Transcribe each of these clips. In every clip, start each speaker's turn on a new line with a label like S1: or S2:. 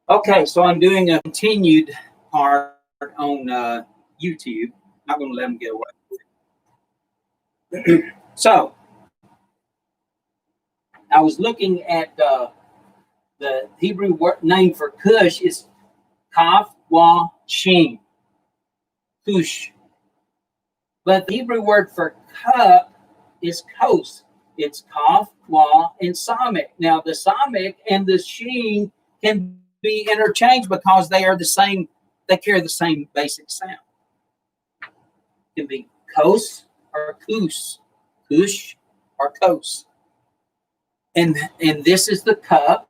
S1: Okay, so I'm doing a continued part on YouTube. Not going to let them get away. So I was looking at the Hebrew name for Cush is Kaf Wa Shin, Cush. But the Hebrew word for cup is Kos. It's Kaf, Wa, and Samik. Now, the Samik and the Sheen can be interchanged because they are the same, they carry the same basic sound. It can be Kos or Kus, Kush or Kos. And this is the cup,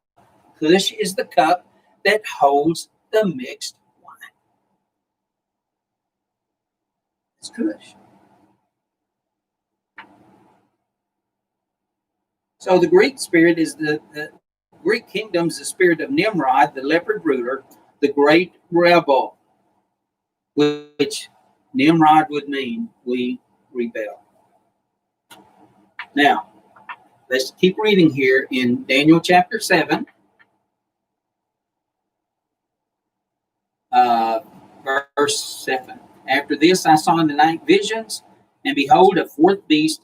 S1: Kush is the cup that holds the mixed wine. It's Kush. So the Greek spirit is the Greek kingdom is the spirit of Nimrod, the leopard ruler, the great rebel, which Nimrod would mean we rebel. Now, let's keep reading here in Daniel chapter 7, verse 7. After this I saw in the night visions, and behold, a fourth beast,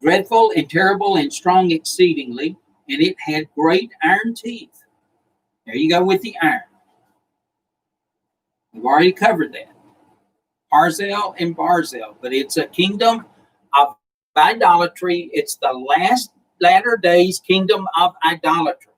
S1: dreadful and terrible and strong exceedingly, and it had great iron teeth. There you go with the iron. We've already covered that. Harzel and Barzel, but it's a kingdom of idolatry. It's the latter days kingdom of idolatry.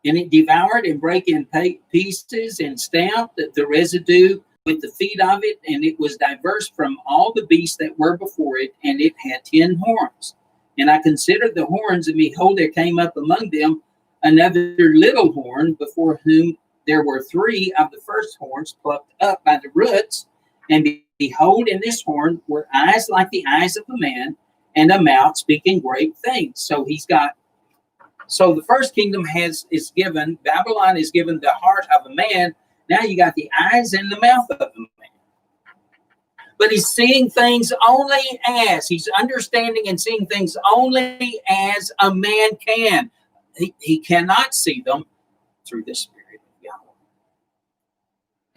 S1: And it devoured and brake in pieces and stamped the residue with the feet of it, and it was diverse from all the beasts that were before it, and it had 10 horns. And I considered the horns, and behold, there came up among them another little horn, before whom there were 3 of the first horns plucked up by the roots. And behold, in this horn were eyes like the eyes of a man, and a mouth speaking great things. So the first kingdom is given, Babylon is given the heart of a man. Now you got the eyes and the mouth of a man. But he's seeing things only as, he's understanding and seeing things only as a man can. He cannot see them through the Spirit of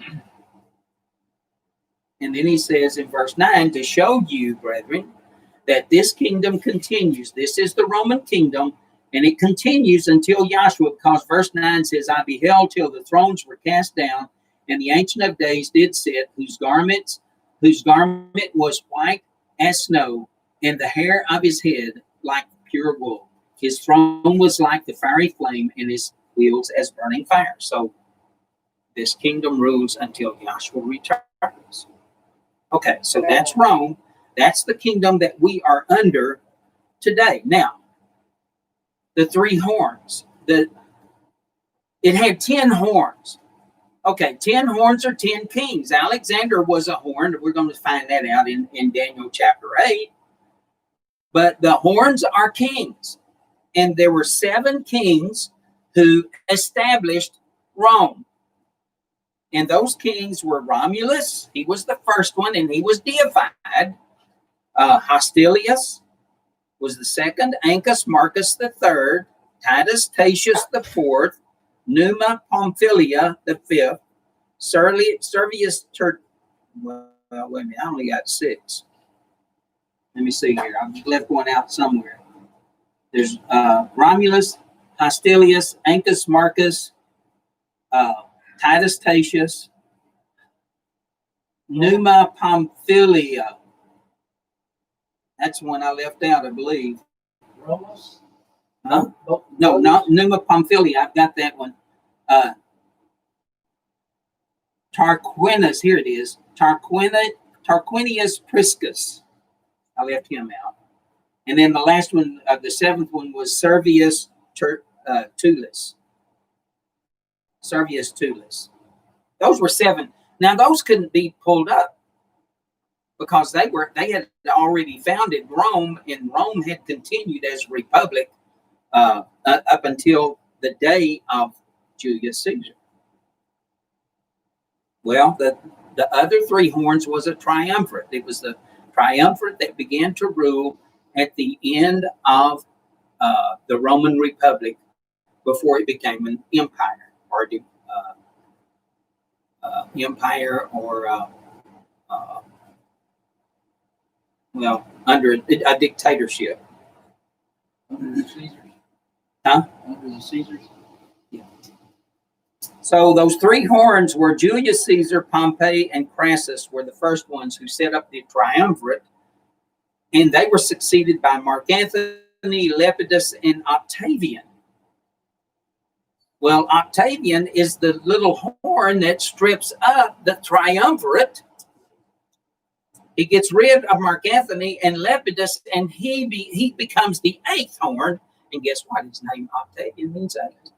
S1: Yahweh. And then he says in verse 9, to show you, brethren, that this kingdom continues. This is the Roman kingdom, and it continues until Yahshua, because verse 9 says, I beheld till the thrones were cast down, and the Ancient of Days did sit, whose garment was white as snow, and the hair of his head like pure wool. His throne was like the fiery flame, and his wheels as burning fire. So this kingdom rules until Yahshua returns. Okay, so that's Rome. That's the kingdom that we are under today. Now, the 3 horns. It had 10 horns. Okay, 10 horns are 10 kings. Alexander was a horn. We're going to find that out in Daniel chapter 8. But the horns are kings. And there were 7 kings who established Rome. And those kings were Romulus. He was the first one, and he was deified. Hostilius was the second. Ancus Marcus the third. Titus Tatius the fourth. Numa Pamphylia the fifth. Servius well, wait a minute. I only got 6. Let me see here. I've left one out somewhere. There's Romulus, Hostilius, Ancus Marcus, Titus Tatius, Numa Pamphylia. That's one I left out, I believe.
S2: Romulus?
S1: Huh? No, not Numa Pamphylia. I've got that one. Tarquinius, here it is. Tarquinius Priscus. I left him out. And then the last one, the 7th one, was Servius Tullus. Servius Tullus. Those were 7. Now those couldn't be pulled up because they had already founded Rome, and Rome had continued as a republic up until the day of Julius Caesar. Well, the other 3 horns was a triumvirate. It was the triumvirate that began to rule at the end of the Roman Republic before it became an empire, or under a dictatorship.
S2: Under the Caesars.
S1: Huh?
S2: Under the Caesars.
S1: Yeah. So those three horns were Julius Caesar, Pompey, and Crassus were the first ones who set up the triumvirate, and they were succeeded by Mark Antony, Lepidus, and Octavian. Well, Octavian is the little horn that strips up the triumvirate. He gets rid of Mark Antony and Lepidus, and he becomes the eighth horn. And guess what? His name Octavian means eight.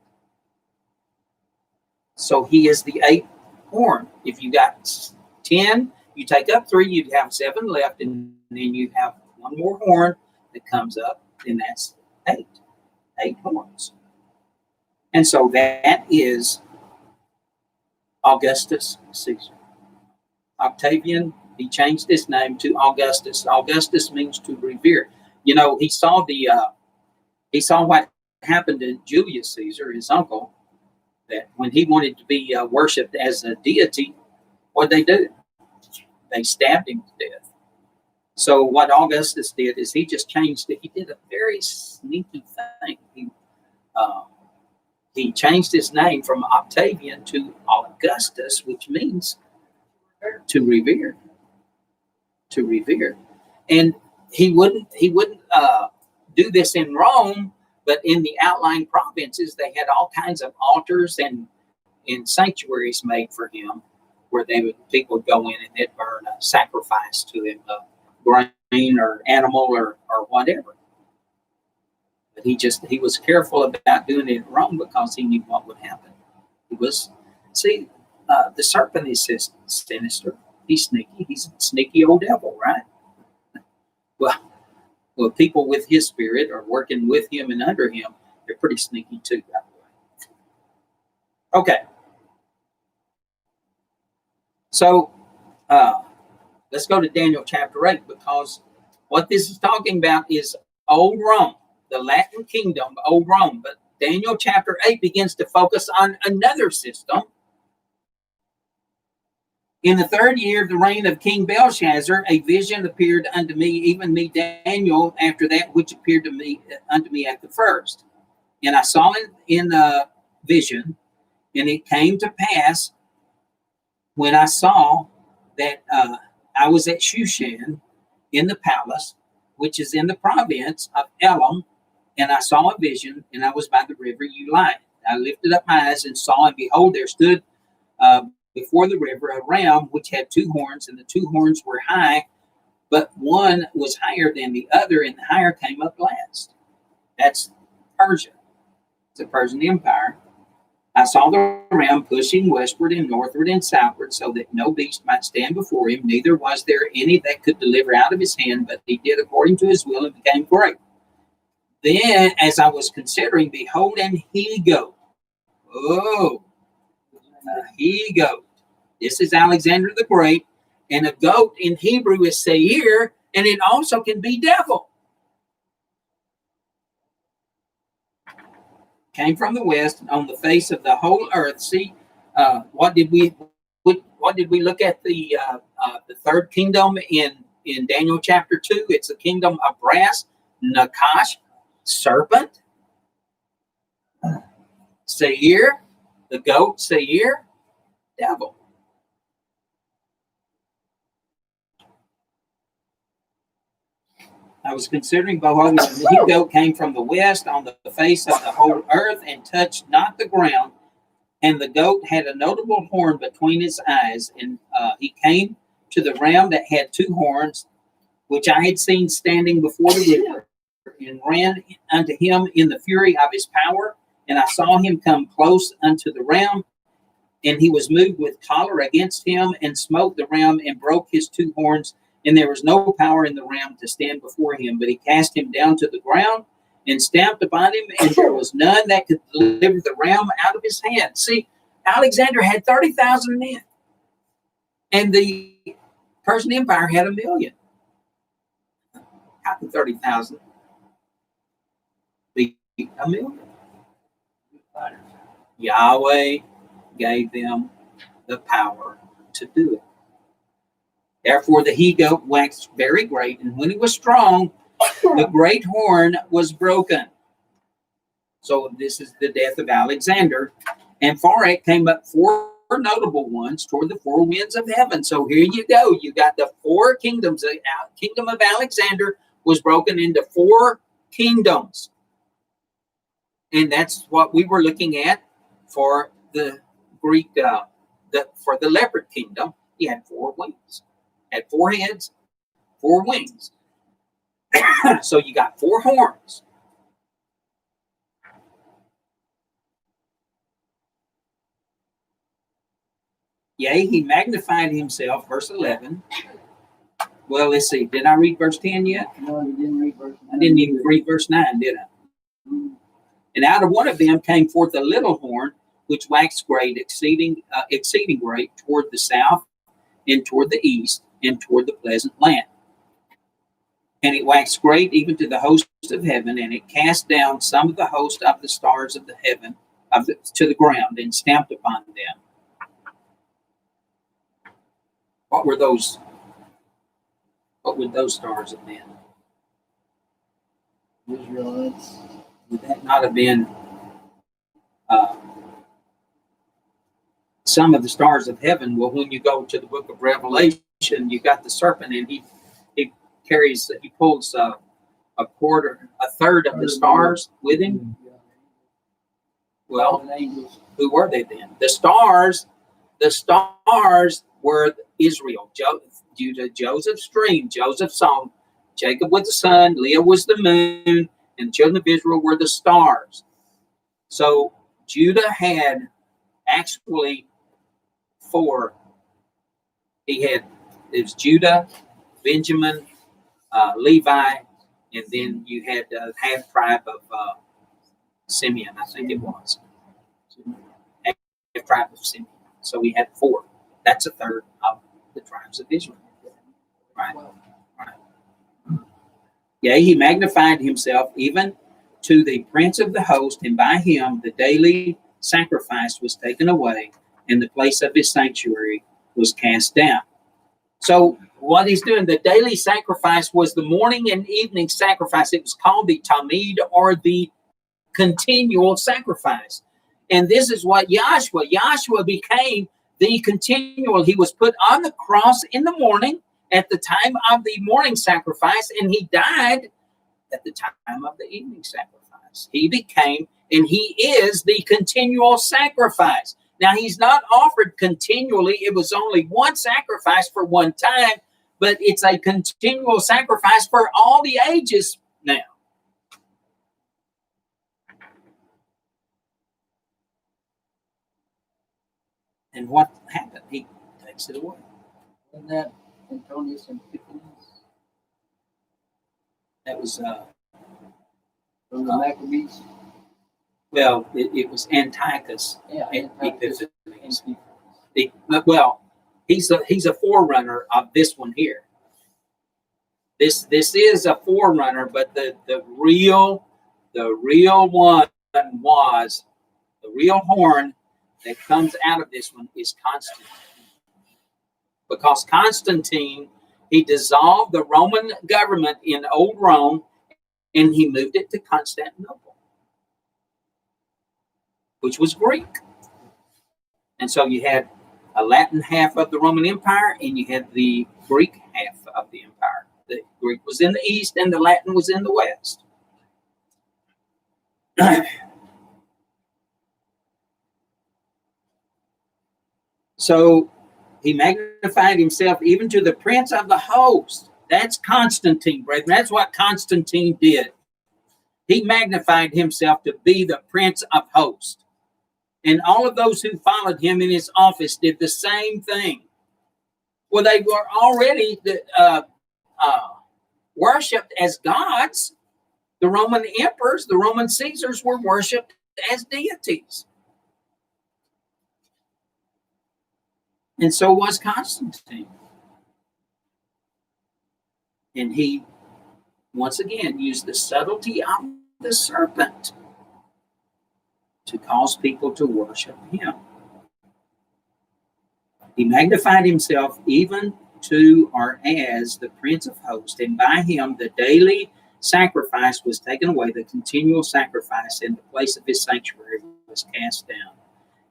S1: So he is the eighth horn. If you got 10, you take up 3, you'd have 7 left, and then you have one more horn that comes up, and that's 8. 8 horns. And so that is Augustus Caesar. Octavian, he changed his name to Augustus. Augustus means to revere. You know, he saw what happened to Julius Caesar, his uncle, that when he wanted to be worshipped as a deity, what did they do? They stabbed him to death. So what Augustus did is he just changed it. He did a very sneaky thing. He changed his name from Octavian to Augustus, which means to revere. To revere. And he wouldn't do this in Rome, but in the outlying provinces, they had all kinds of altars and sanctuaries made for him, where people would go in and they'd burn a sacrifice to him, a grain or animal or whatever. But he was careful about doing it wrong because he knew what would happen. The serpent is sinister. He's sneaky. He's a sneaky old devil, right? Well, people with his spirit are working with him and under him. They're pretty sneaky too, by the way. Okay. So let's go to Daniel chapter 8, because what this is talking about is old Rome, the Latin kingdom, old Rome. But Daniel chapter 8 begins to focus on another system. In the 3rd year of the reign of King Belshazzar, a vision appeared unto me, even me Daniel, after that which appeared unto me at the first. And I saw it in the vision, and it came to pass when I saw that I was at Shushan in the palace, which is in the province of Elam, and I saw a vision, and I was by the river Ulai. I lifted up my eyes and saw, and behold, there stood before the river a ram which had 2 horns, and the 2 horns were high, but one was higher than the other, and the higher came up last. That's Persia. It's a Persian empire. I saw the ram pushing westward and northward and southward, so that no beast might stand before him, neither was there any that could deliver out of his hand, but he did according to his will and became great. Then, as I was considering, behold, an he-goat. Oh, a he-goat. This is Alexander the Great, and a goat in Hebrew is seir, and it also can be devil. Came from the west on the face of the whole earth. See, what did we look at the 3rd kingdom in Daniel chapter 2? It's the kingdom of brass, Nakash, serpent, seir, the goat, seir, devil. I was considering, behold, the he-goat came from the west on the face of the whole earth and touched not the ground. And the goat had a notable horn between its eyes. And he came to the ram that had 2 horns, which I had seen standing before the river, and ran unto him in the fury of his power. And I saw him come close unto the ram, and he was moved with choler against him, and smote the ram and broke his 2 horns. And there was no power in the ram to stand before him, but he cast him down to the ground and stamped upon him, and there was none that could deliver the ram out of his hand. See, Alexander had 30,000 men, and the Persian Empire had 1,000,000. How can 30,000 1,000,000. Yahweh gave them the power to do it. Therefore, the he-goat waxed very great, and when he was strong, the great horn was broken. So this is the death of Alexander. And for it came up 4 notable ones toward the 4 winds of heaven. So here you go. You got the 4 kingdoms. The kingdom of Alexander was broken into 4 kingdoms. And that's what we were looking at for the Greek, for the leopard kingdom. He had 4 wings, had 4 heads, 4 wings. So you got 4 horns. Yea, he magnified himself, verse 11. Well, let's see. Did I read verse 10 yet?
S2: No, you didn't read verse 9.
S1: I didn't even read verse 9, did I? And out of one of them came forth a little horn, which waxed great, exceeding great, toward the south, and toward the east, and toward the pleasant land. And it waxed great even to the host of heaven, and it cast down some of the host of the stars of the heaven to the ground, and stamped upon them. What were those? What would those stars have been?
S2: Israelites.
S1: Would that not have been some of the stars of heaven? Well, when you go to the book of Revelation, you got the serpent, and he pulls a third of the stars with him. Well, who were they then? The stars were Israel. Judah, Joseph's dream, Joseph's song. Jacob was the sun, Leah was the moon, and the children of Israel were the stars. So Judah had actually 4. It was Judah, Benjamin, Levi, and then you had half tribe of Simeon, I think it was. Half tribe of Simeon. So we had 4. That's a third of the tribes of Israel. Right. Yea, he magnified himself even to the prince of the host, and by him the daily sacrifice was taken away, and the place of his sanctuary was cast down. So what he's doing, the daily sacrifice was the morning and evening sacrifice. It was called the Tamid, or the continual sacrifice. And this is what Yahshua became the continual. He was put on the cross in the morning at the time of the morning sacrifice, and he died at the time of the evening sacrifice. He became, and he is the continual sacrifice. Now, he's not offered continually. It was only one sacrifice for one time, but it's a continual sacrifice for all the ages now. And what happened? He takes it away.
S2: Isn't that Antonius and Epiphanes?
S1: That was
S2: From the Maccabees?
S1: well, it was Antiochus.
S2: Yeah,
S1: Epiphanes.
S2: Epiphanes.
S1: Well, he's a forerunner of this one here. This is a forerunner, but the real one was the real horn that comes out of this one is Constantine. Because Constantine, he dissolved the Roman government in old Rome, and he moved it to Constantinople, which was Greek. And so you had a Latin half of the Roman Empire, and you had the Greek half of the empire. The Greek was in the east, and the Latin was in the west. So he magnified himself even to the prince of the host. That's Constantine, brethren. That's what Constantine did. He magnified himself to be the prince of hosts. And all of those who followed him in his office did the same thing. Well, they were already worshipped as gods. The Roman emperors, the Roman Caesars were worshipped as deities. And so was Constantine. And he, once again, used the subtlety of the serpent to cause people to worship him. He magnified himself even to or as the Prince of Hosts, and by him the daily sacrifice was taken away, the continual sacrifice, and the place of his sanctuary was cast down.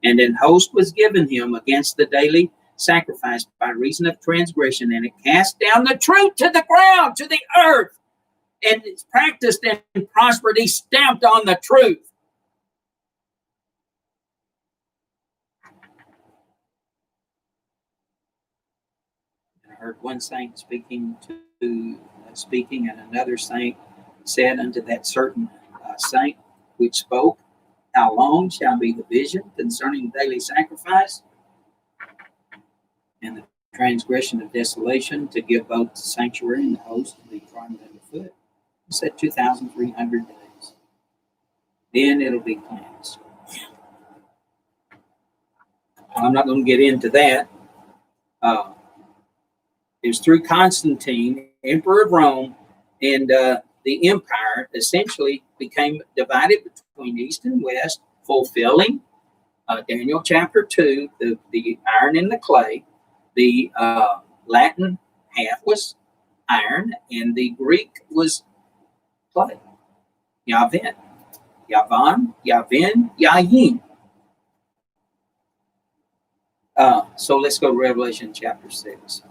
S1: And an host was given him against the daily sacrifice by reason of transgression, and it cast down the truth to the ground, to the earth, and it's practiced and prospered. He stamped on the truth. I heard one saint speaking, and another saint said unto that certain saint which spoke, how long shall be the vision concerning daily sacrifice and the transgression of desolation, to give both the sanctuary and the host to be trodden underfoot? He said 2,300 days. Then it'll be cleansed. I'm not going to get into that. It was through Constantine, Emperor of Rome, and the empire essentially became divided between East and West, fulfilling Daniel chapter 2, the iron and the clay. The Latin half was iron, and the Greek was clay. Yavin, Yavan, Yavin, Yayin. So let's go to Revelation chapter 6.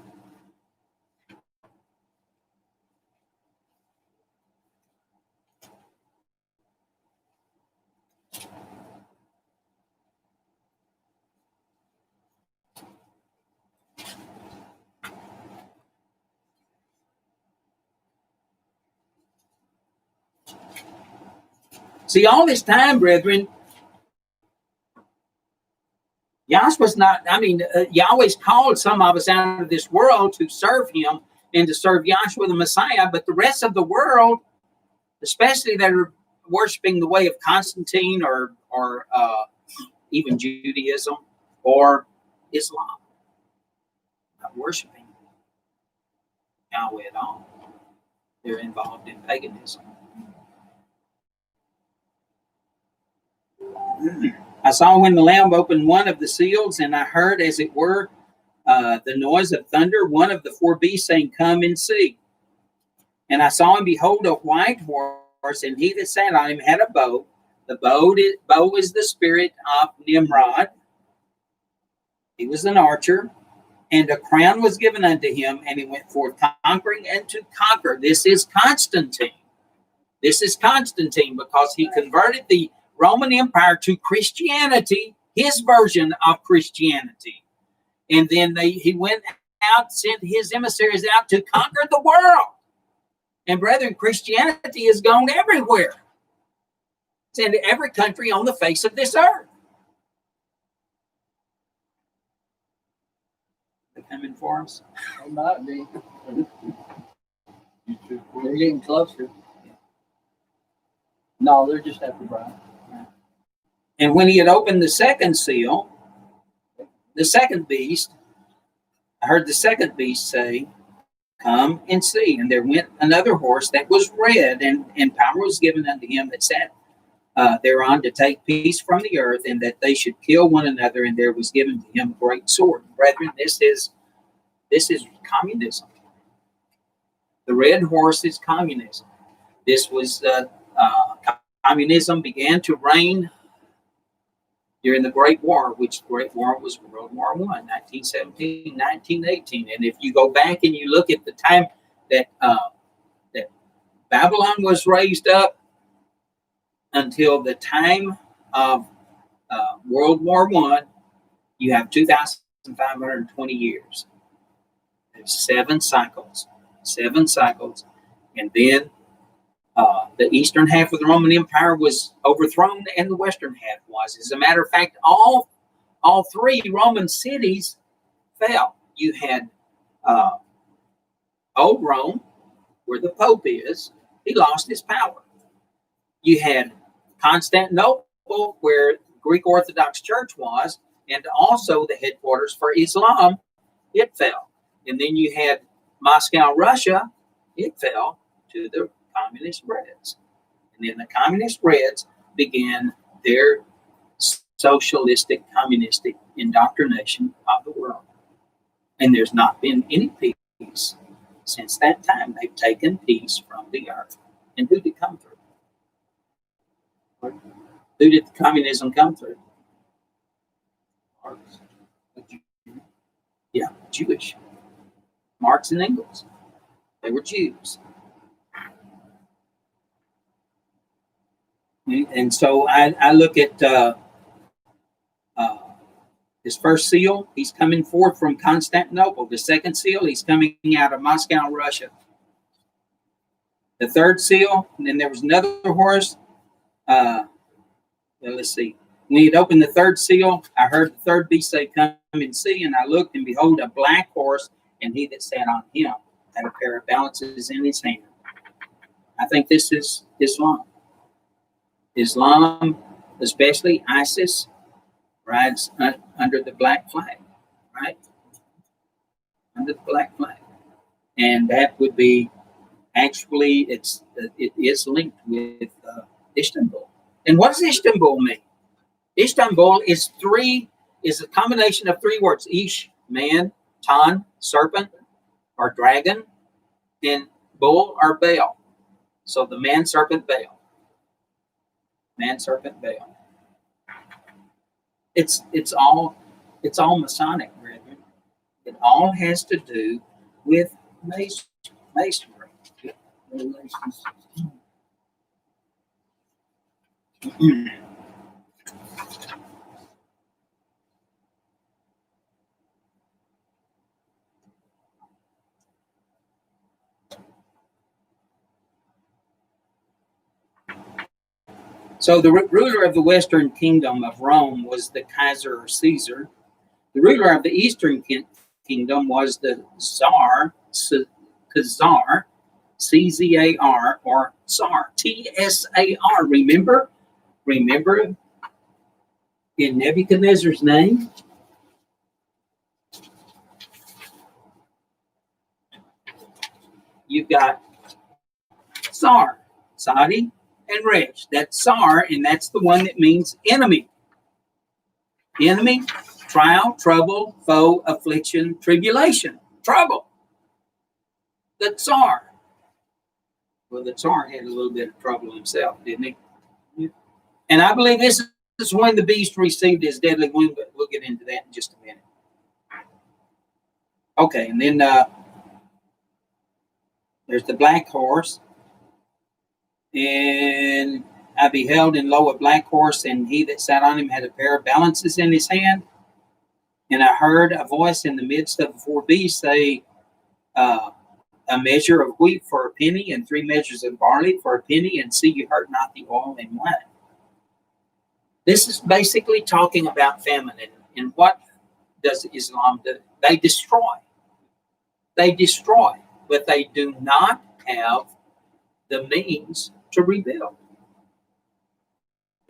S1: See, all this time, brethren, Yahweh's not, Yahweh's called some of us out of this world to serve him and to serve Yahshua the Messiah, but the rest of the world, especially that are worshiping the way of Constantine or even Judaism or Islam, not worshiping Yahweh at all. They're involved in paganism. I saw when the Lamb opened one of the seals, and I heard, as it were, the noise of thunder, one of the four beasts saying, come and see. And I saw and behold a white horse, and he that sat on him had a bow. The bow is the spirit of Nimrod. He was an archer, and a crown was given unto him, and he went forth conquering and to conquer. This is Constantine. This is Constantine, because he converted the Roman Empire to Christianity, his version of Christianity. And then he went out, sent his emissaries out to conquer the world. And brethren, Christianity has gone everywhere. It's in every country on the face of this earth. They're coming for us.
S2: It might be. They're getting closer. No, they're just after Brian.
S1: And when he had opened the second seal, the second beast, I heard the second beast say, come and see. And there went another horse that was red, and power was given unto him that sat thereon to take peace from the earth, and that they should kill one another, and there was given to him a great sword. Brethren, this is communism. The red horse is communism. This was communism began to reign during the Great War, which the Great War was World War I, 1917, 1918. And if you go back and you look at the time that Babylon was raised up until the time of World War I, you have 2,520 years. There's seven cycles. And then the eastern half of the Roman Empire was overthrown, and the western half was. As a matter of fact, all three Roman cities fell. You had Old Rome, where the Pope is. He lost his power. You had Constantinople, where the Greek Orthodox Church was, and also the headquarters for Islam. It fell. And then you had Moscow, Russia. It fell to the Communist Reds. And then the Communist Reds began their socialistic, communistic indoctrination of the world. And there's not been any peace since that time. They've taken peace from the earth. And who did it come through? Who did communism come through? Yeah, Jewish. Marx and Engels. They were Jews. And so I look at his first seal, he's coming forth from Constantinople. The second seal, he's coming out of Moscow, Russia. The third seal, and then there was another horse. Let's see. When he had opened the third seal, I heard the third beast say, "Come and see." And I looked, and behold, a black horse, and he that sat on him had a pair of balances in his hand. I think this is Islam. Islam, especially ISIS, rides under the black flag, right? Under the black flag. And that would be, actually, it is linked with Istanbul. And what does Istanbul mean? Istanbul is a combination of three words: Ish, man; Tan, serpent or dragon; and bull or Baal. So the man, serpent, Baal. Man, serpent, Baal. It's all Masonic, brethren. It all has to do with masonry. So the ruler of the western kingdom of Rome was the Kaiser or Caesar. The ruler of the eastern kingdom was the Tsar, Khazar, C-Z-A-R, or Tsar, T-S-A-R. Remember in Nebuchadnezzar's name? You've got Tsar, Saudi, and Resh. That's Tsar, and that's the one that means enemy. Enemy, trial, trouble, foe, affliction, tribulation, trouble. The Tsar. Well, the Tsar had a little bit of trouble himself, didn't he? Yeah. And I believe this is when the beast received his deadly wound, but we'll get into that in just a minute. Okay, and then there's the black horse. And I beheld, and lo, a black horse, and he that sat on him had a pair of balances in his hand. And I heard a voice in the midst of the four beasts say, a measure of wheat for a penny, and 3 measures of barley for a penny, and see you hurt not the oil and wine. This is basically talking about famine. And what does Islam do? They destroy. They destroy, but they do not have the means to rebuild.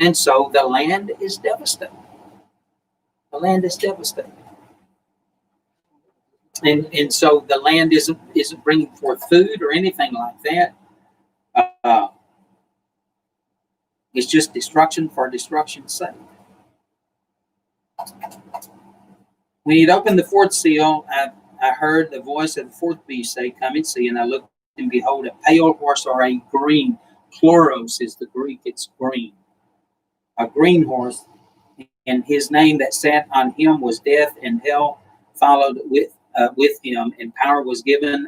S1: And so the land is devastated. The land is devastated. And so the land isn't bringing forth food or anything like that. It's just destruction for destruction's sake. When he'd opened the fourth seal, I heard the voice of the fourth beast say, "Come and see." And I looked, and behold, a pale horse, or a green, chloros is the Greek, it's green. A green horse, and his name that sat on him was Death, and hell followed with him, and power was given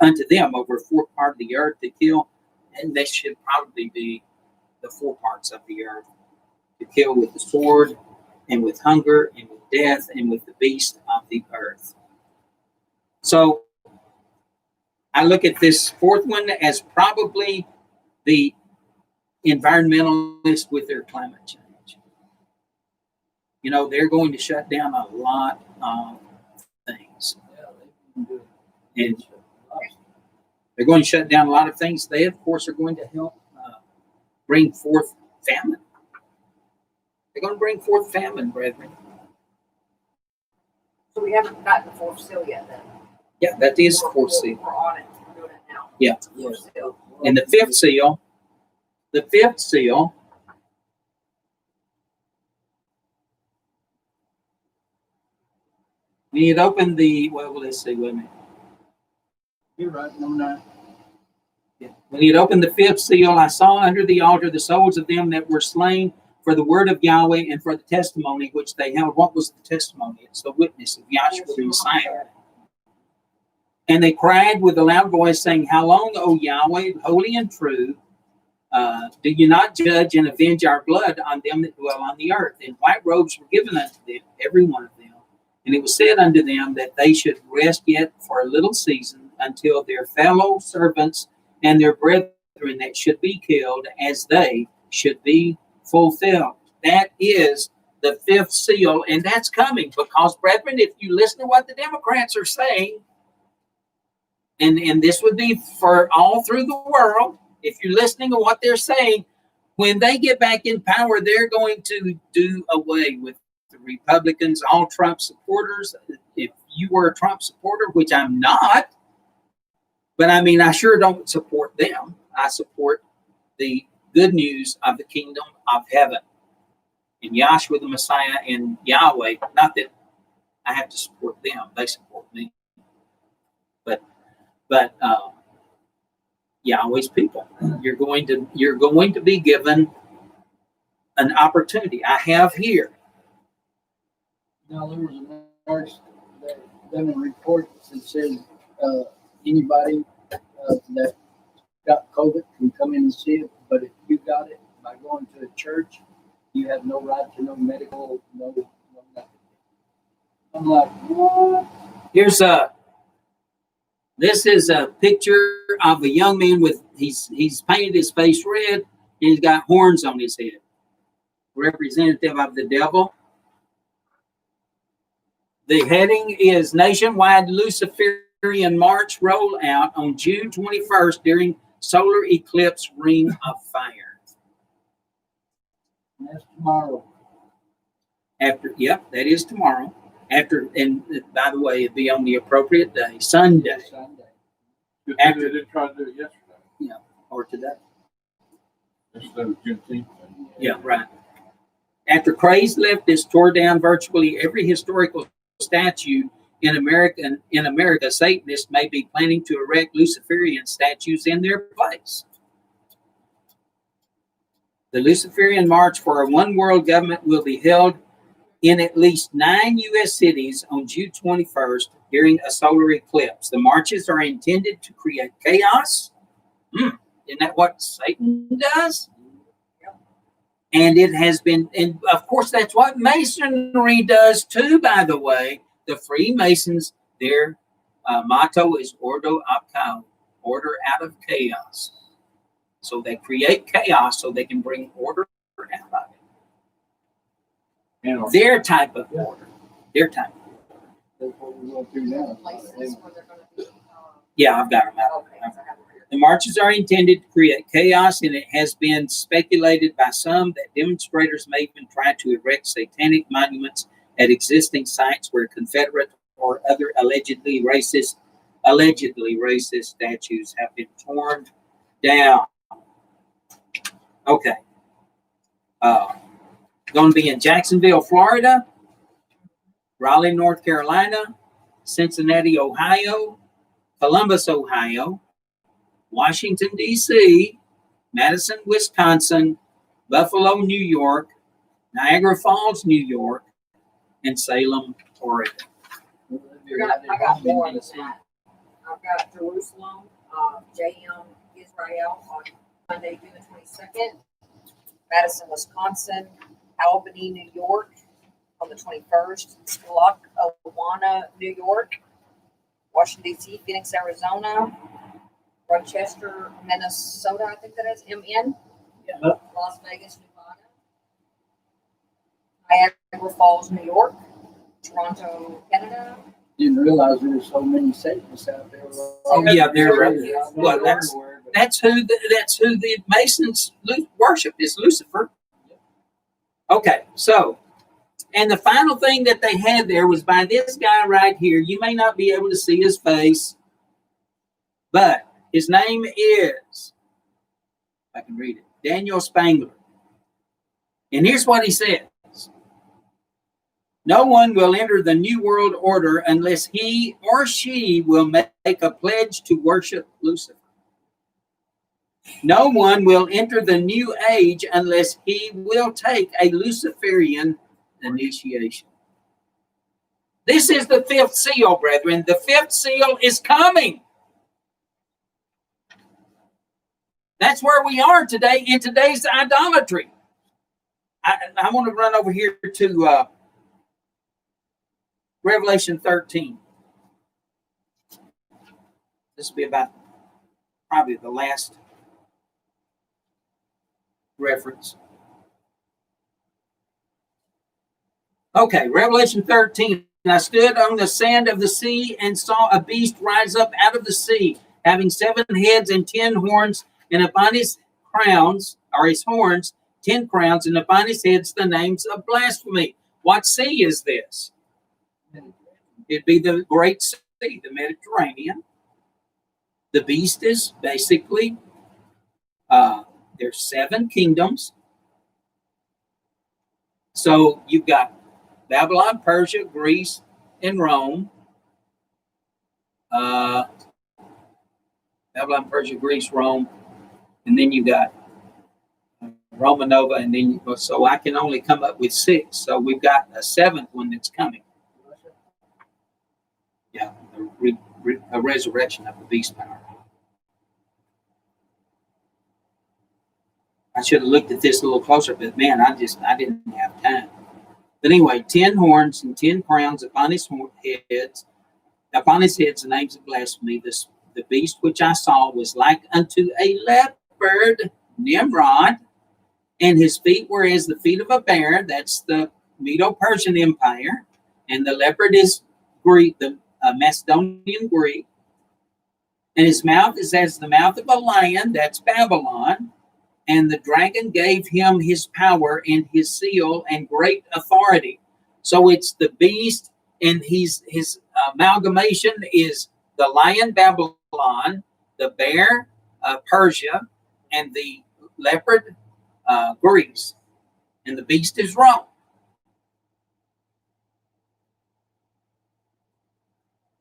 S1: unto them over 4 parts of the earth to kill, and they should probably be the 4 parts of the earth, to kill with the sword, and with hunger, and with death, and with the beast of the earth. So I look at this fourth one as probably the environmentalists with their climate change. You know, they're going to shut down a lot of things. And they're going to shut down a lot of things. They, of course, are going to help bring forth famine. They're going to bring forth famine, brethren.
S3: So we haven't gotten the fourth seal yet, then?
S1: Yeah, that is fourth seal.
S3: We're on it. We're doing it now.
S1: Yeah.
S3: Fourth seal.
S1: And the fifth seal, When he had opened the, well, let's see, wait a minute.
S2: You're right, number 9.
S1: Yeah. When he had opened the fifth seal, I saw under the altar the souls of them that were slain for the word of Yahweh and for the testimony which they held. What was the testimony? It's the witness of Yahshua the Messiah. And they cried with a loud voice, saying, How long, O Yahweh, holy and true, do you not judge and avenge our blood on them that dwell on the earth? And white robes were given unto them, every one of them. And it was said unto them that they should rest yet for a little season until their fellow servants and their brethren that should be killed as they should be fulfilled. That is the fifth seal, and that's coming because, brethren, if you listen to what the Democrats are saying, and this would be for all through the world, if you're listening to what they're saying, when they get back in power, they're going to do away with the Republicans, all Trump supporters. If you were a Trump supporter, which I'm not, but I mean, I sure don't support them. I support the good news of the kingdom of heaven and Yahshua the Messiah and Yahweh. Not that I have to support them; they support me. But Yahweh's people, you're going to be given an opportunity. I have here.
S2: Now, there was a nurse that done a report that says anybody that got COVID can come in and see it, but if you got it by going to a church, you have no right to no medical, no nothing. I'm like, what?
S1: Here's this is a picture of a young man with he's painted his face red and he's got horns on his head. Representative of the devil. The heading is Nationwide Luciferian March Rollout on June 21st during Solar Eclipse Ring of Fire.
S2: And that's tomorrow.
S1: That is tomorrow. And by the way, it'd be on the appropriate day, Sunday.
S4: After they didn't try to do it yesterday.
S1: Or today.
S4: Instead of Juneteenth.
S1: Yeah, right. After crazed leftists tore down virtually every historical statue in America, Satanists may be planning to erect Luciferian statues in their place. The Luciferian March for a One World Government will be held in at least 9 U.S. cities on June 21st during a solar eclipse. The marches are intended to create chaos. Isn't that what Satan does? And it has been, and of course, that's what Masonry does too, by the way. The Freemasons, their motto is Ordo ab chaos, order out of chaos. So they create chaos so they can bring order out of it. Their type of order. Their type of order.
S2: That's what we're going through now.
S3: Places where they're going to be.
S1: Yeah, I've got them out.
S3: Okay, so I have it here.
S1: The marches are intended to create chaos, and it has been speculated by some that demonstrators may even try to erect satanic monuments at existing sites where Confederate or other allegedly racist statues have been torn down. Okay. Going to be in Jacksonville, Florida, Raleigh, North Carolina, Cincinnati, Ohio, Columbus, Ohio, Washington, D.C., Madison, Wisconsin, Buffalo, New York, Niagara Falls, New York, and Salem, Oregon.
S3: I got more than that. I've got Jerusalem, JM Israel on Monday, June 22nd. Madison, Wisconsin, Albany, New York on the 21st. Lackawanna, New York. Washington, D.C., Phoenix, Arizona. Rochester, Minnesota, I think that is, MN. Las Vegas, Nevada. Niagara Falls, New York. Toronto, Canada.
S2: Didn't realize there were so many Satanists out there.
S1: Oh yeah, well, that's who the Masons worship is Lucifer. Okay, so, and the final thing that they had there was by this guy right here. You may not be able to see his face, but his name is, I can read it, Daniel Spangler. And here's what he says. No one will enter the New World Order unless he or she will make a pledge to worship Lucifer. No one will enter the New Age unless he will take a Luciferian initiation. This is the fifth seal, brethren. The fifth seal is coming. That's where we are today in today's idolatry. I want to run over here to Revelation 13. This will be about probably the last reference. Okay, Revelation 13. And I stood on the sand of the sea and saw a beast rise up out of the sea, having 7 heads and 10 horns, and upon his crowns, or his horns, 10 crowns, and upon his heads the names of blasphemy. What sea is this? It'd be the Great Sea, the Mediterranean. The beast is basically, there's 7 kingdoms. So you've got Babylon, Persia, Greece, and Rome. Babylon, Persia, Greece, Rome, and then you got Romanova, and then so I can only come up with 6. So we've got a 7th one that's coming. Yeah, a resurrection of the beast power. I should have looked at this a little closer, but man, I didn't have time. But anyway, 10 horns and 10 crowns upon his heads. Upon his heads, the names of blasphemy. The beast which I saw was like unto a leopard, Nimrod, and his feet were as the feet of a bear. That's the Medo-Persian Empire. And the leopard is Greek, the Macedonian Greek. And his mouth is as the mouth of a lion. That's Babylon. And the dragon gave him his power and his seal and great authority. So it's the beast, and his amalgamation is the lion, Babylon, the bear, Persia, and the leopard, Greece. And the beast is Rome.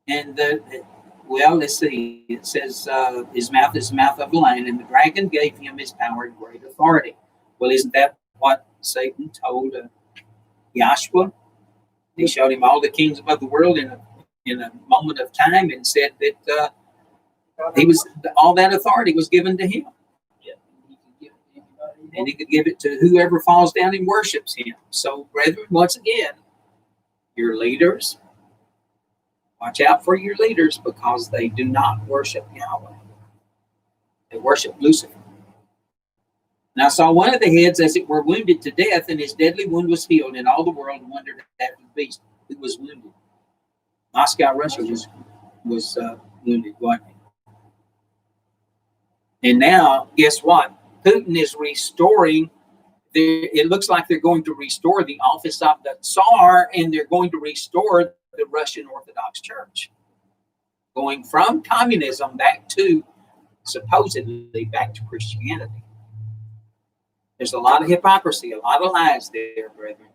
S1: And let's see. It says his mouth is the mouth of a lion, and the dragon gave him his power and great authority. Well, isn't that what Satan told Joshua? He showed him all the kings of the world in a moment of time, and said that all that authority was given to him, and he could give it to whoever falls down and worships him. So, brethren, once again, your leaders. Watch out for your leaders, because they do not worship Yahweh. They worship Lucifer. And I saw one of the heads, as it were, wounded to death, and his deadly wound was healed, and all the world wondered after the beast who was wounded. Moscow, Russia was wounded, wasn't he? And now, guess what? Putin is restoring. It looks like they're going to restore the office of the Tsar, and they're going to restore the Russian Orthodox Church, going from communism back to, supposedly, back to Christianity. There's a lot of hypocrisy, a lot of lies there, brethren.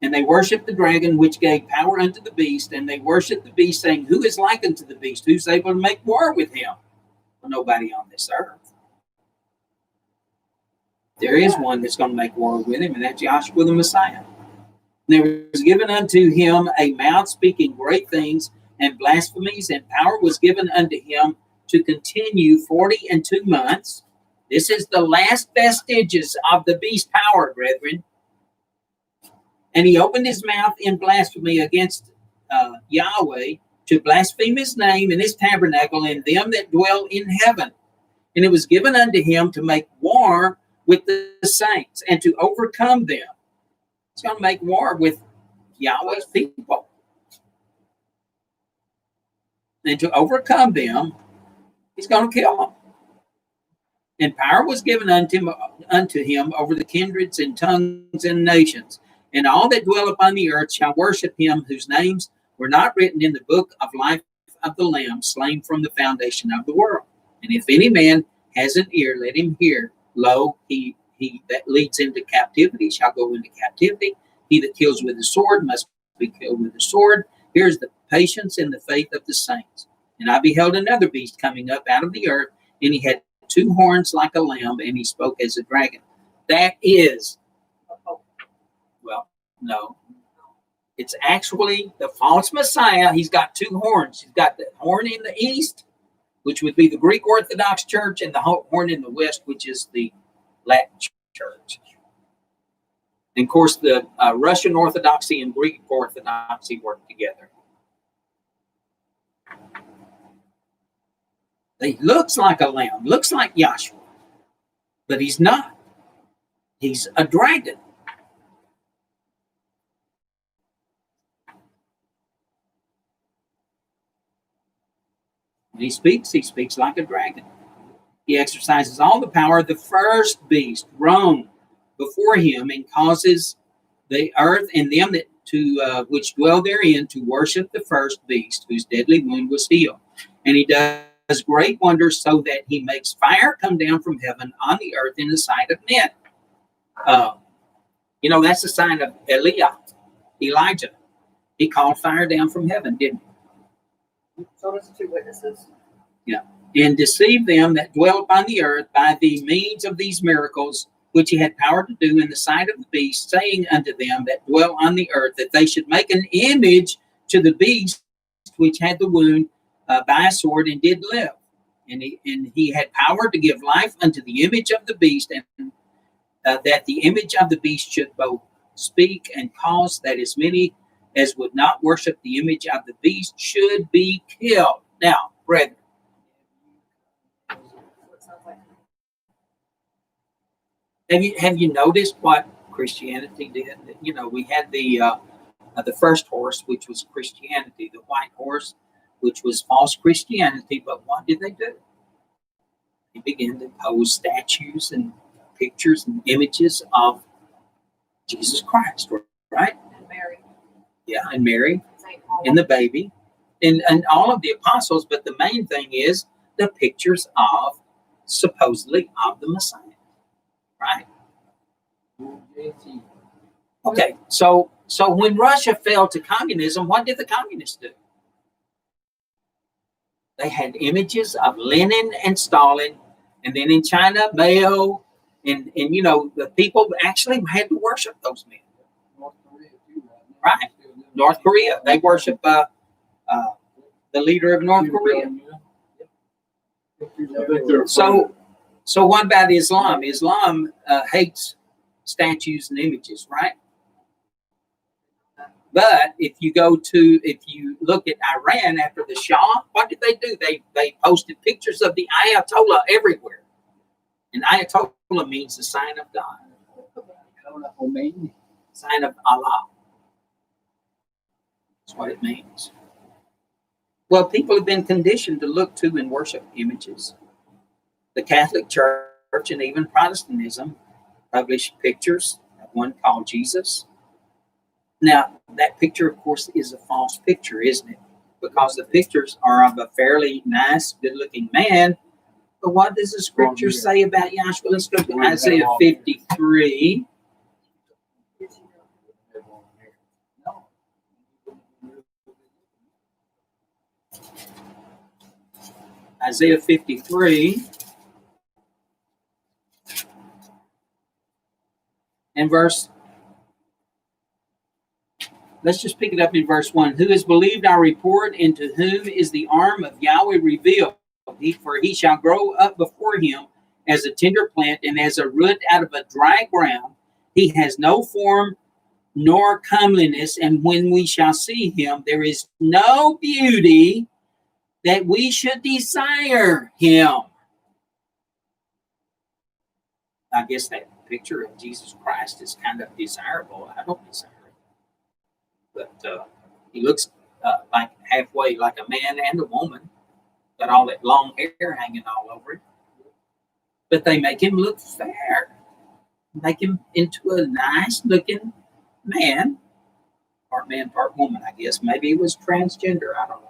S1: And they worship the dragon, which gave power unto the beast, and they worship the beast, saying, who is like unto the beast? Who's able to make war with him? Well, nobody on this earth. There is one that's going to make war with him, and that's Joshua the Messiah. There was given unto him a mouth speaking great things and blasphemies, and power was given unto him to continue 42 months. This is the last vestiges of the beast power, brethren. And he opened his mouth in blasphemy against Yahweh, to blaspheme his name and his tabernacle and them that dwell in heaven. And it was given unto him to make war with the saints and to overcome them. It's going to make war with Yahweh's people. And to overcome them, he's going to kill them. And power was given unto him over the kindreds and tongues and nations. And all that dwell upon the earth shall worship him, whose names were not written in the book of life of the Lamb, slain from the foundation of the world. And if any man has an ear, let him hear. Lo, he that leads into captivity shall go into captivity. He that kills with the sword must be killed with the sword. Here's the patience and the faith of the saints. And I beheld another beast coming up out of the earth, and he had 2 horns like a lamb, and he spoke as a dragon. That is, well, no. It's actually the false Messiah. He's got 2 horns. He's got the horn in the east, which would be the Greek Orthodox Church, and the horn in the west, which is the Latin Church. And of course, the Russian Orthodoxy and Greek Orthodoxy work together. He looks like a lamb, looks like Yahshua, but he's not. He's a dragon. When he speaks like a dragon. He exercises all the power of the first beast, Rome, before him, and causes the earth and them that which dwell therein to worship the first beast, whose deadly wound was healed. And he does great wonders, so that he makes fire come down from heaven on the earth in the sight of men. That's the sign of Elijah. He called fire down from heaven, didn't he?
S3: So does 2 witnesses.
S1: Yeah. And deceive them that dwell upon the earth by the means of these miracles, which he had power to do in the sight of the beast, saying unto them that dwell on the earth, that they should make an image to the beast which had the wound by a sword and did live. And he had power to give life unto the image of the beast, and that the image of the beast should both speak and cause that as many as would not worship the image of the beast should be killed. Now, brethren, have you noticed what Christianity did? We had the first horse, which was Christianity, the white horse, which was false Christianity. But what did they do? They began to pose statues and pictures and images of Jesus Christ, right?
S3: And Mary.
S1: Yeah, and Mary
S3: St. Paul.
S1: and the baby and all of the apostles. But the main thing is the pictures of, supposedly, of the Messiah, right? Okay, so when Russia fell to communism, what did the communists do? They had images of Lenin and Stalin, and then in China, Mao, and the people actually had to worship those men.
S2: North Korea too,
S1: Right. North Korea, they worship the leader of North Korea. So what about Islam? Islam hates statues and images, right? But if you look at Iran after the Shah, what did they do? They posted pictures of the Ayatollah everywhere. And Ayatollah means the sign of God. Sign of Allah. That's what it means. Well, people have been conditioned to look to and worship images. The Catholic Church and even Protestantism published pictures of one called Jesus. Now, that picture, of course, is a false picture, isn't it? Because the pictures are of a fairly nice, good-looking man. But what does the scripture say about Yahshua? Let's go to Isaiah 53. Isaiah 53 and let's just pick it up in verse 1. Who has believed our report, and to whom is the arm of Yahweh revealed? For he shall grow up before him as a tender plant, and as a root out of a dry ground. He has no form nor comeliness, and when we shall see him, there is no beauty that we should desire him. I guess that picture of Jesus Christ is kind of desirable. I don't desire it. But he looks like halfway like a man and a woman. Got all that long hair hanging all over him. But they make him look fair. Make him into a nice looking man. Part man, part woman, I guess. Maybe he was transgender. I don't know.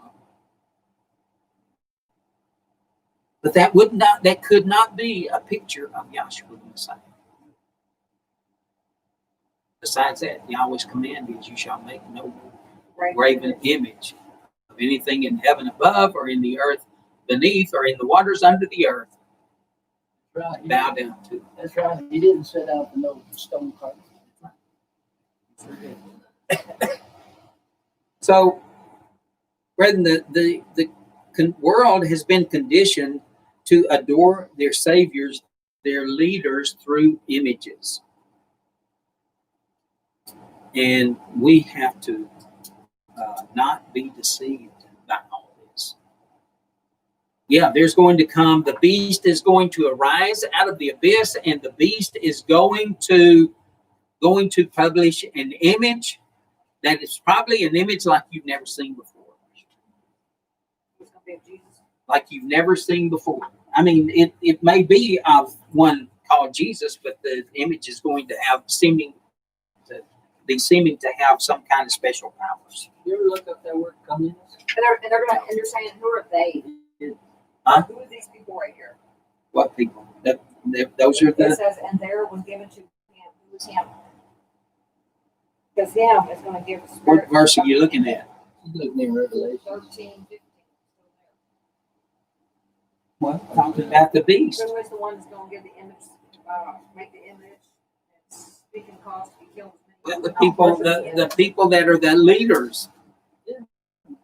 S1: But that could not be a picture of Yahshua the Messiah. besides that, Yahweh's command is, you shall make no
S3: Right.
S1: graven image of anything in heaven above, or in the earth beneath, or in the waters under the earth.
S2: Right.
S1: Bow down to it.
S2: That's right. He didn't set out for no stone carving.
S1: So, brethren, the world has been conditioned to adore their saviors, their leaders, through images. And we have to not be deceived by all this. Yeah, there's going to come, the beast is going to arise out of the abyss, and the beast is going to publish an image that is probably an image like you've never seen before.
S3: It's gonna be of Jesus.
S1: Like you've never seen before. I mean, it may be of one called Jesus, but the image is going to have seeming to have some kind of special powers.
S2: You ever look up that word communist?
S3: And they're gonna understand, who are they?
S1: Huh?
S3: Who are these people right here?
S1: What people? Those are
S3: It
S1: the
S3: says, and there was given to him. Who is him? Because him is gonna give
S1: what
S3: spirit.
S1: verse are you looking at?
S2: You look in Revelation.
S3: 13, 15.
S1: What? Talking about the beast.
S3: Who is the one that's gonna give the image, make the image, and speaking cause to be killed?
S1: The people that are the leaders.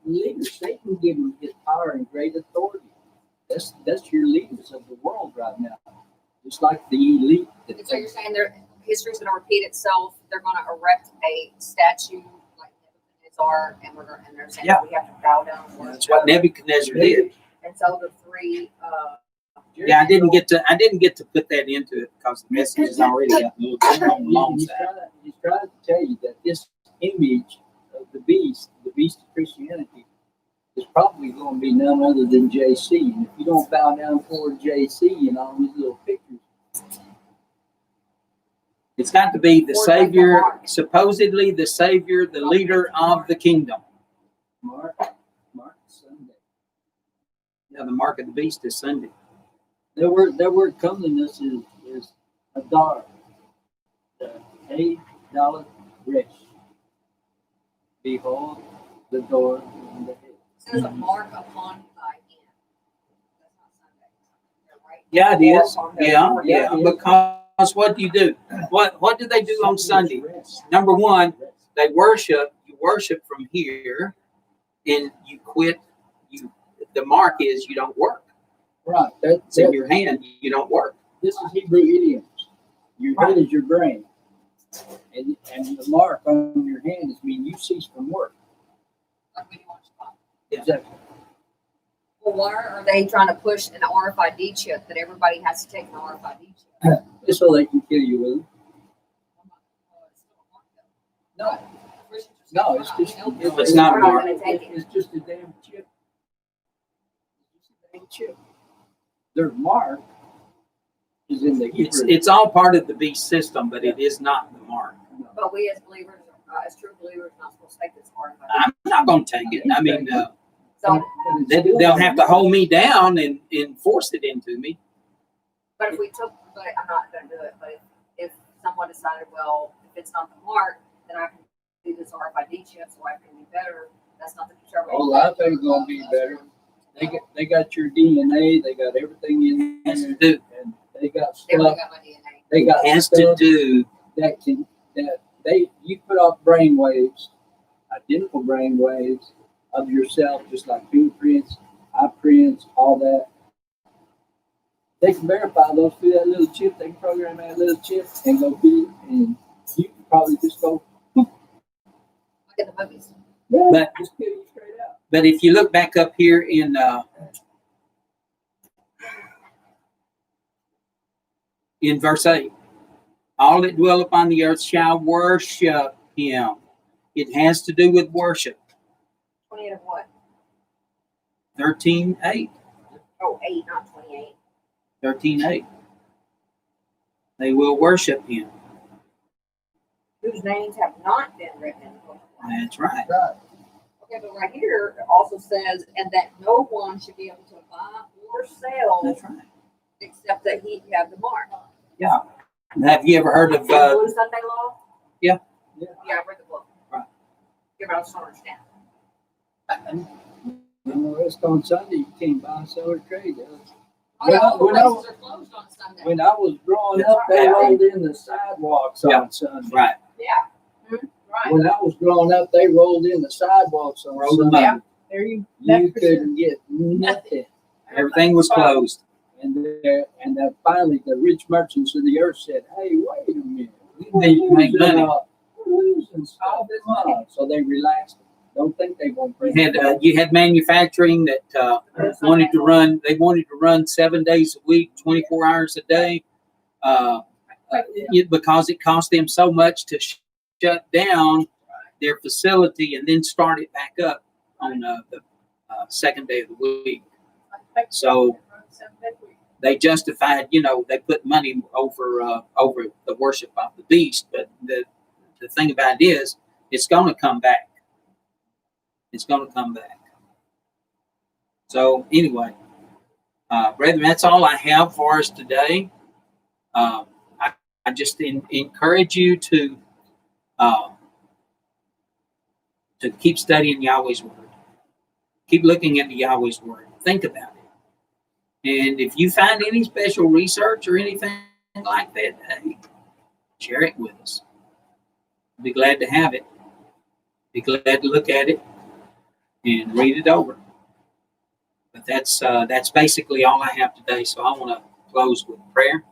S2: Leaders, Satan give them his power and great authority. That's your leaders of the world right now. Just like the elite.
S3: And so you're saying history's gonna repeat itself, they're gonna erect a statue like Nebuchadnezzar, and they're saying
S1: Yeah.
S3: we have to bow down and worship.
S1: That's what Nebuchadnezzar did.
S3: And so the three,
S1: Yeah, I didn't get to put that into it because the message is already got a little bit on the long
S2: He's
S1: side.
S2: trying to tell you that this image of the beast of Christianity, is probably going to be none other than JC. And if you don't bow down for JC and all these little pictures,
S1: It's got to be the
S3: Or like the
S1: savior,
S3: mark.
S1: supposedly the savior, the leader of the kingdom.
S2: Mark Sunday.
S1: Yeah, the mark of the beast is Sunday.
S2: That word comeliness is adar. Idolatry. Behold the door and the head.
S3: it says a mark upon thy hand. That's not Sunday. Right?
S1: Yeah, it
S3: Or
S1: is.
S3: upon their
S1: Yeah,
S3: forehead.
S1: yeah. Because what do you do? What do they do on Sunday?
S2: Rest.
S1: Number one,
S2: Rest.
S1: they worship. You worship from here, and you quit. The mark is you don't work.
S2: Right.
S1: It's in your hand. You don't work.
S2: This is Hebrew idioms. Your head is your brain. And the mark on your hand is mean you cease from work.
S3: Like when you watch Cont.
S2: Exactly.
S3: Well, why are they trying to push an RFID chip that everybody has to take an RFID chip?
S2: Just so they can kill you with it. No, no, it's just
S1: It's not
S3: We're
S1: marked.
S3: gonna take it.
S2: It's just a damn chip. It's just a damn chip. Their mark is in the Hebrew.
S1: It's all part of the beast system, but it is not the mark.
S3: But we as believers, as true believers, are not supposed to take this RFID.
S1: I'm not going to take it. I mean,
S3: So,
S1: they'll have to hold me down and force it into me.
S3: but if we took, but I'm not gonna do it, but if someone decided, well, if it's not the mark, then I can do this RFID chip so I can be better, that's not the determinant.
S2: Oh, I think it's gonna be better. They got your DNA. They got everything in
S1: Has to
S2: there,
S1: do.
S2: and they got
S3: Everybody
S2: stuff.
S3: got my DNA.
S2: They got
S1: Has to
S2: stuff
S1: do.
S2: you put off brain waves, identical brain waves of yourself, just like fingerprints, eye prints, all that. They can verify those through that little chip. They can program that little chip and go feed it, and you can probably just go,
S3: Look at the movies.
S2: yeah,
S1: But-
S2: just kill you straight out.
S1: But if you look back up here in verse 8, all that dwell upon the earth shall worship him. It has to do with worship.
S3: 28 of what?
S1: 13:8.
S3: Oh, 8, not 28.
S1: 13:8. They will worship him.
S3: Whose names have not been written in the book of life.
S1: That's right.
S2: Right.
S3: Okay, but right here it also says, and that no one should be able to buy or sell
S1: That's right.
S3: except that he have the mark.
S1: Have you ever heard of
S3: Blue Sunday law?
S2: Yeah.
S3: Yeah, I read the book.
S2: Right.
S3: Everybody else don't understand.
S2: And rest on Sunday, you can't buy a soda trade.
S3: Oh, yeah, all the
S2: When I-
S3: places are closed on Sunday.
S2: When I was growing up, they rolled in the sidewalks
S1: Yeah.
S2: on Sunday.
S1: Right.
S3: Yeah. Right.
S2: When I was growing up, they rolled in the sidewalks on
S1: Rolled them
S2: Sunday.
S1: up.
S5: There you.
S2: You couldn't get nothing.
S1: Everything was closed.
S2: And then finally, the rich merchants of the earth said, "Hey, wait a minute,
S1: They make money.
S2: We're losing stuff." So they relaxed. Don't think they won't bring.
S1: You had manufacturing that wanted to run. They wanted to run 7 days a week, 24 hours a day, because it cost them so much to shut down their facility and then start it back up on the second day of the week. So they justified, they put money over the worship of the beast. But the thing about it is, it's going to come back. It's going to come back. So anyway, brethren, that's all I have for us today. I just encourage you to keep studying Yahweh's word. Keep looking into Yahweh's word. Think about it. And if you find any special research or anything like that, hey, share it with us. Be glad to have it. Be glad to look at it and read it over. But that's basically all I have today. So I want to close with prayer.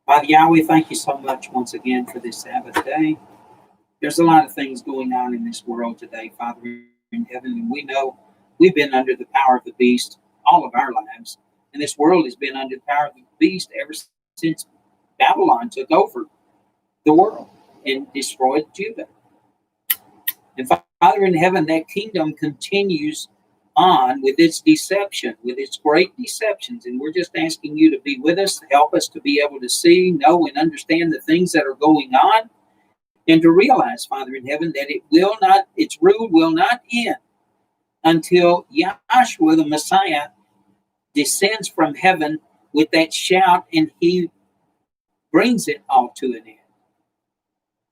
S1: Father Yahweh, thank you so much once again for this Sabbath day. There's a lot of things going on in this world today, Father in heaven, and we know we've been under the power of the beast all of our lives. And this world has been under the power of the beast ever since Babylon took over the world and destroyed Judah. And Father in heaven, that kingdom continues on with its deception, with its great deceptions. And we're just asking you to be with us, to help us to be able to see, know, and understand the things that are going on, and to realize, Father in heaven, that its rule will not end until Yahshua, the Messiah, descends from heaven with that shout, and he brings it all to an end.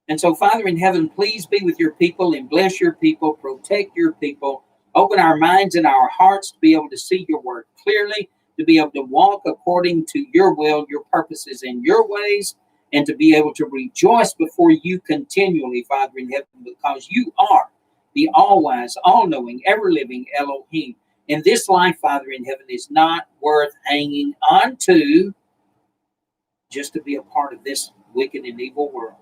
S1: And so, Father in heaven, please be with your people and bless your people, protect your people, open our minds and our hearts to be able to see your word clearly, to be able to walk according to your will, your purposes, and your ways, and to be able to rejoice before you continually, Father in heaven, because you are the all-wise, all-knowing, ever-living Elohim. And this life, Father in heaven, is not worth hanging on to just to be a part of this wicked and evil world.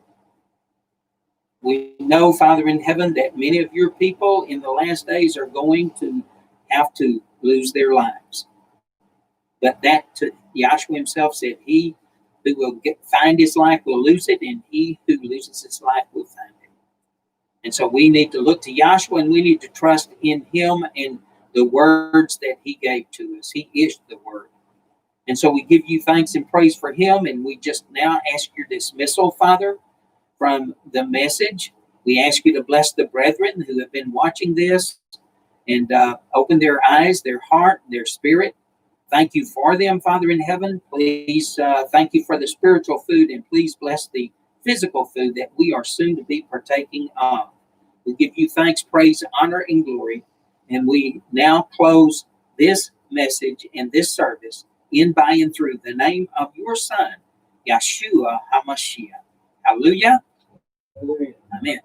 S1: We know, Father in heaven, that many of your people in the last days are going to have to lose their lives. But Yahshua himself said, he who will find his life will lose it, and he who loses his life will find it. And so we need to look to Yahshua, and we need to trust in him and the words that he gave to us. He is the word. And so we give you thanks and praise for him, and we just now ask your dismissal, Father, from the message. We ask you to bless the brethren who have been watching this and open their eyes, their heart, their spirit. Thank you for them, Father in heaven. Please thank you for the spiritual food, and please bless the physical food that we are soon to be partaking of. We give you thanks, praise, honor, and glory. And we now close this message and this service in, by, and through the name of your Son, Yahshua HaMashiach. Hallelujah.
S2: Hallelujah.
S1: Amen.